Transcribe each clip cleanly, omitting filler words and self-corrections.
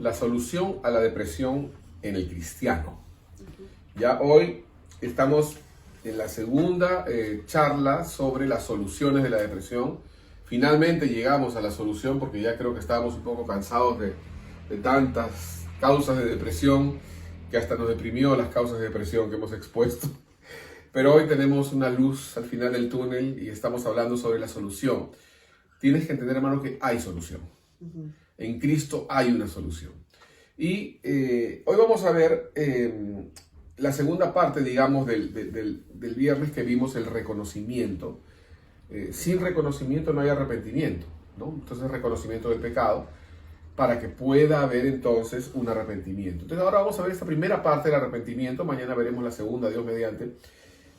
la solución a la depresión en el cristiano. Ya hoy estamos en la segunda charla sobre las soluciones de la depresión. Finalmente llegamos a la solución porque ya creo que estábamos un poco cansados de tantas causas de depresión que hasta nos deprimió las causas de depresión que hemos expuesto. Pero hoy tenemos una luz al final del túnel y estamos hablando sobre la solución. Tienes que entender, hermano, que hay solución. En Cristo hay una solución. Y hoy vamos a ver la segunda parte, digamos, del viernes que vimos el reconocimiento. Sin reconocimiento no hay arrepentimiento, ¿no? Entonces, reconocimiento del pecado para que pueda haber entonces un arrepentimiento. Entonces, ahora vamos a ver esta primera parte del arrepentimiento. Mañana veremos la segunda, Dios mediante.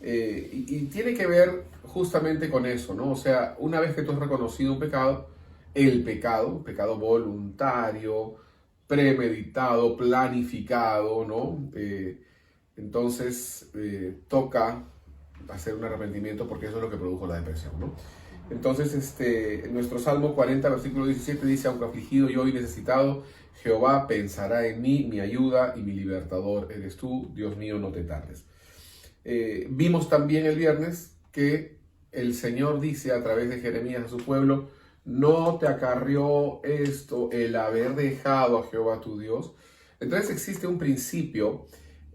Y tiene que ver justamente con eso, ¿no? O sea, una vez que tú has reconocido un pecado, pecado voluntario, premeditado, planificado, ¿no? Entonces toca hacer un arrepentimiento porque eso es lo que produjo la depresión, ¿no? Entonces, nuestro Salmo 40, versículo 17 dice: aunque afligido yo y necesitado, Jehová pensará en mí, mi ayuda y mi libertador eres tú, Dios mío, no te tardes. Vimos también el viernes que el Señor dice a través de Jeremías a su pueblo: no te acarrió esto el haber dejado a Jehová tu Dios. Entonces existe un principio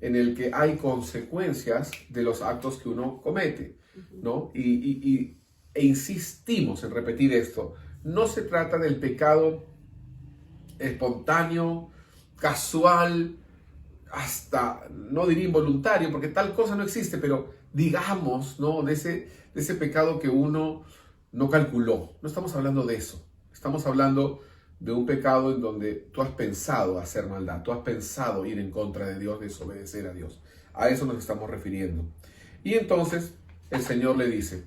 en el que hay consecuencias de los actos que uno comete, ¿no? E insistimos en repetir esto. No se trata del pecado espontáneo, casual, hasta, no diría involuntario, porque tal cosa no existe, pero digamos, ¿no? De ese pecado que uno no calculó. No estamos hablando de eso. Estamos hablando de un pecado en donde tú has pensado hacer maldad, tú has pensado ir en contra de Dios, desobedecer a Dios. A eso nos estamos refiriendo. Y entonces el Señor le dice,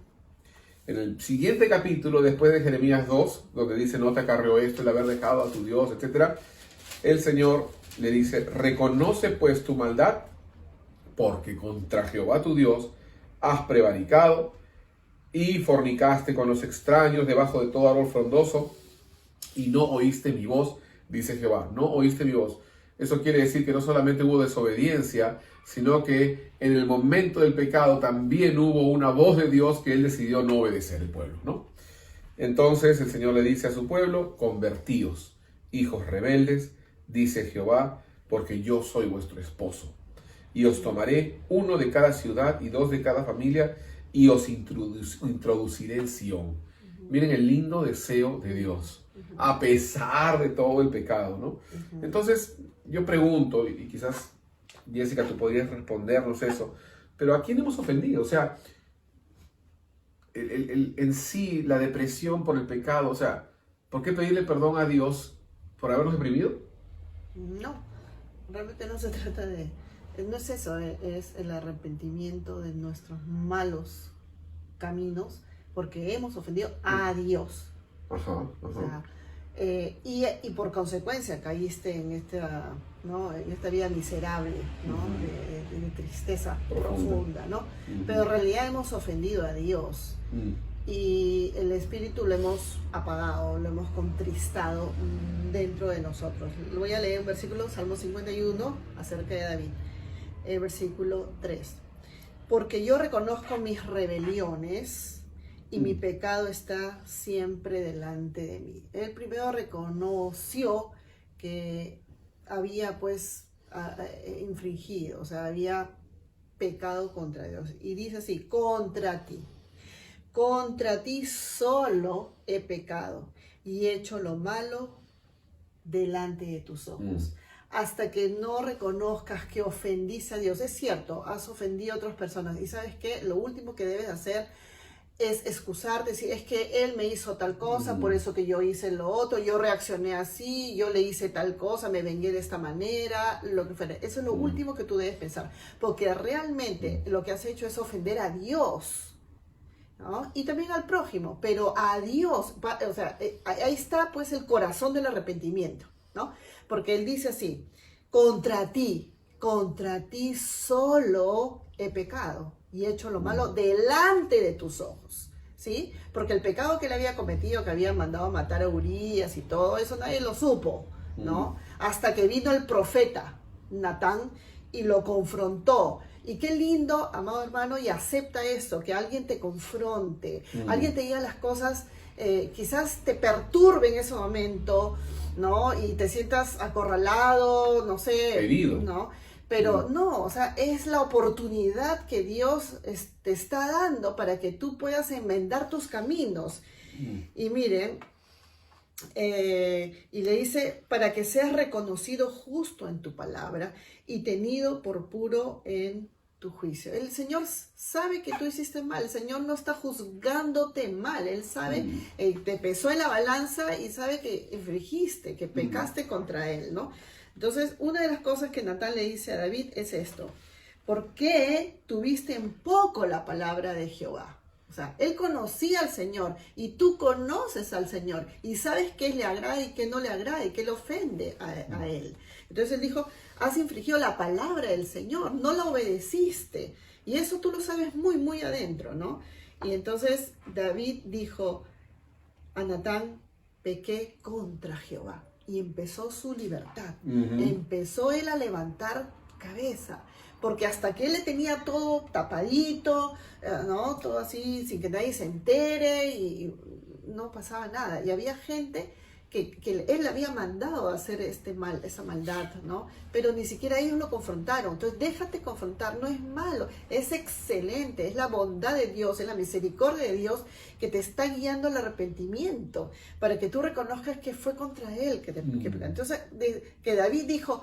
en el siguiente capítulo, después de Jeremías 2, donde dice: no te acarreó esto el haber dejado a tu Dios, etc., el Señor le dice: reconoce pues tu maldad, porque contra Jehová tu Dios has prevaricado y fornicaste con los extraños debajo de todo árbol frondoso y no oíste mi voz, dice Jehová. No oíste mi voz. Eso quiere decir que no solamente hubo desobediencia, sino que en el momento del pecado también hubo una voz de Dios que él decidió no obedecer el pueblo, ¿no? Entonces el Señor le dice a su pueblo: convertíos, hijos rebeldes, dice Jehová, porque yo soy vuestro esposo. Y os tomaré uno de cada ciudad y dos de cada familia, y os introduciré en Sión. Miren el lindo deseo de Dios, a pesar de todo el pecado, ¿no? Entonces, yo pregunto, y quizás, Jessica, tú podrías respondernos eso, pero ¿a quién hemos ofendido? O sea, en sí, la depresión por el pecado, o sea, ¿por qué pedirle perdón a Dios por habernos deprimido? No, realmente no se trata de... No es eso, es el arrepentimiento de nuestros malos caminos, porque hemos ofendido a Dios. O sea, y por consecuencia caíste en esta, ¿no? En esta vida miserable, ¿no? De tristeza profunda, ¿no? Pero en realidad hemos ofendido a Dios. Y el espíritu lo hemos apagado, lo hemos contristado dentro de nosotros. Voy a leer un versículo, Salmo 51, acerca de David. Versículo 3. Porque yo reconozco mis rebeliones y mi pecado está siempre delante de mí. Él primero reconoció que había pues infringido, o sea, había pecado contra Dios. Y dice así: contra ti solo he pecado y he hecho lo malo delante de tus ojos. Hasta que no reconozcas que ofendiste a Dios. Es cierto, has ofendido a otras personas. Y ¿sabes qué? Lo último que debes hacer es excusarte, decir: es que él me hizo tal cosa, por eso que yo hice lo otro, yo reaccioné así, yo le hice tal cosa, me vengué de esta manera, lo que fuera. Eso es lo último que tú debes pensar. Porque realmente lo que has hecho es ofender a Dios, ¿no? Y también al prójimo, pero a Dios. O sea, ahí está pues el corazón del arrepentimiento, ¿no? Porque él dice así: contra ti solo he pecado y he hecho lo malo delante de tus ojos, ¿sí? Porque el pecado que él había cometido, que había mandado a matar a Urías y todo eso, nadie lo supo, ¿no? Hasta que vino el profeta Natán y lo confrontó. Y qué lindo, amado hermano, y acepta eso, que alguien te confronte, alguien te diga las cosas, quizás te perturbe en ese momento, ¿no? Y te sientas acorralado, no sé, herido, ¿no? Pero no, o sea, es la oportunidad que Dios te está dando para que tú puedas enmendar tus caminos. Y miren, y le dice, para que seas reconocido justo en tu palabra y tenido por puro en tu juicio. El Señor sabe que tú hiciste mal, el Señor no está juzgándote mal, Él sabe, te pesó en la balanza y sabe que infringiste, que pecaste contra Él, ¿no? Entonces, una de las cosas que Natán le dice a David es esto: ¿por qué tuviste en poco la palabra de Jehová? O sea, él conocía al Señor y tú conoces al Señor y sabes qué le agrada y qué no le agrada y qué le ofende a él. Entonces él dijo, has infringido la palabra del Señor, no la obedeciste. Y eso tú lo sabes muy, muy adentro, ¿no? Y entonces David dijo a Natán, pequé contra Jehová. Y empezó su libertad. Empezó él a levantar cabeza. Porque hasta que él le tenía todo tapadito, ¿no? Todo así, sin que nadie se entere, y no pasaba nada. Y había gente que él había mandado a hacer esa maldad, ¿no? Pero ni siquiera ellos lo confrontaron. Entonces, déjate confrontar, no es malo, es excelente, es la bondad de Dios, es la misericordia de Dios que te está guiando al arrepentimiento, para que tú reconozcas que fue contra él. Entonces, que David dijo,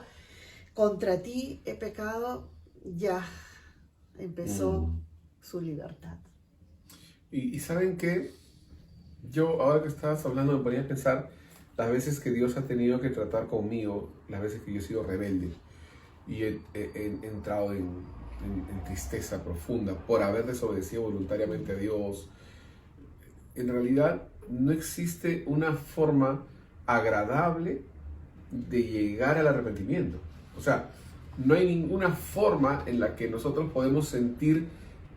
contra ti he pecado, ya empezó su libertad. Y ¿saben qué? Yo, ahora que estabas hablando, me ponía a pensar las veces que Dios ha tenido que tratar conmigo, las veces que yo he sido rebelde y he entrado en tristeza profunda por haber desobedecido voluntariamente a Dios. En realidad no existe una forma agradable de llegar al arrepentimiento. O sea, no hay ninguna forma en la que nosotros podemos sentir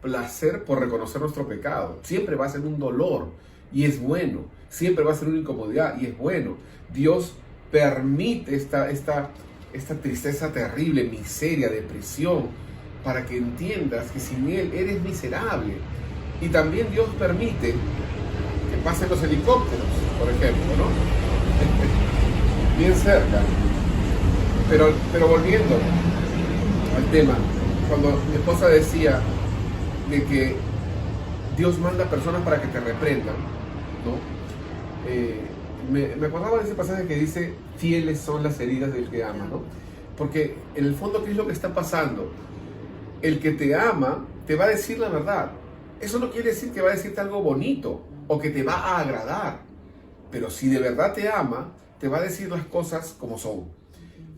placer por reconocer nuestro pecado. Siempre va a ser un dolor y es bueno. Siempre va a ser una incomodidad y es bueno. Dios permite esta tristeza terrible, miseria, depresión, para que entiendas que sin Él eres miserable. Y también Dios permite que pasen los helicópteros, por ejemplo, ¿no? Bien cerca. Pero volviendo al tema, cuando mi esposa decía de que Dios manda personas para que te reprendan, ¿no? Me acordaba de ese pasaje que dice, fieles son las heridas del que ama, ¿no? Porque en el fondo, ¿qué es lo que está pasando? El que te ama te va a decir la verdad. Eso no quiere decir que va a decirte algo bonito o que te va a agradar. Pero si de verdad te ama, te va a decir las cosas como son,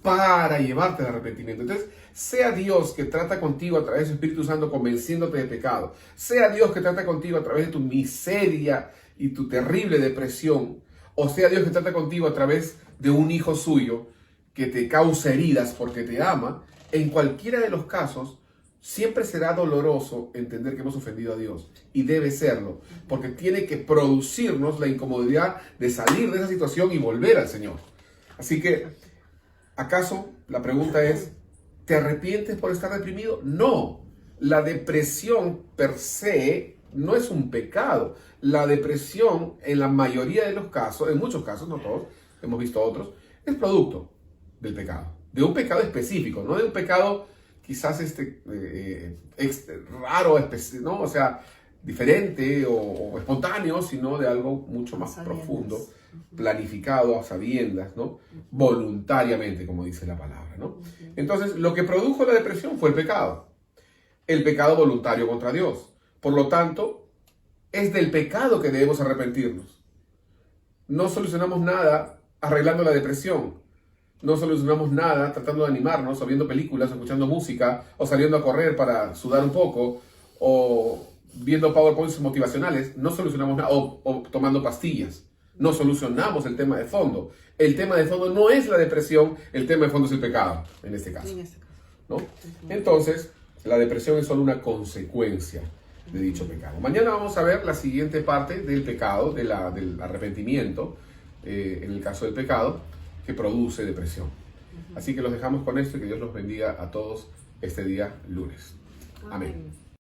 para llevarte al arrepentimiento. Entonces, sea Dios que trata contigo a través del Espíritu Santo convenciéndote de pecado, sea Dios que trata contigo a través de tu miseria y tu terrible depresión, o sea Dios que trata contigo a través de un hijo suyo que te causa heridas porque te ama, en cualquiera de los casos siempre será doloroso entender que hemos ofendido a Dios, y debe serlo, porque tiene que producirnos la incomodidad de salir de esa situación y volver al Señor. Así que, ¿acaso la pregunta es, ¿te arrepientes por estar deprimido? No, la depresión per se no es un pecado. La depresión, en la mayoría de los casos, en muchos casos, no todos, hemos visto otros, es producto del pecado, de un pecado específico, no de un pecado quizás raro, ¿no? O sea, diferente o espontáneo, sino de algo mucho más profundo, planificado a sabiendas, ¿no? Voluntariamente, como dice la palabra, ¿no? Entonces, lo que produjo la depresión fue el pecado voluntario contra Dios. Por lo tanto, es del pecado que debemos arrepentirnos. No solucionamos nada arreglando la depresión. No solucionamos nada tratando de animarnos, o viendo películas, o escuchando música, o saliendo a correr para sudar un poco, o viendo PowerPoints motivacionales. No solucionamos nada, o tomando pastillas. No solucionamos el tema de fondo. El tema de fondo no es la depresión, el tema de fondo es el pecado, en este caso, ¿no? Entonces, la depresión es solo una consecuencia de dicho pecado. Mañana vamos a ver la siguiente parte del pecado, del arrepentimiento, en el caso del pecado. que produce depresión. Así que los dejamos con esto y que Dios los bendiga a todos este día lunes. Amén.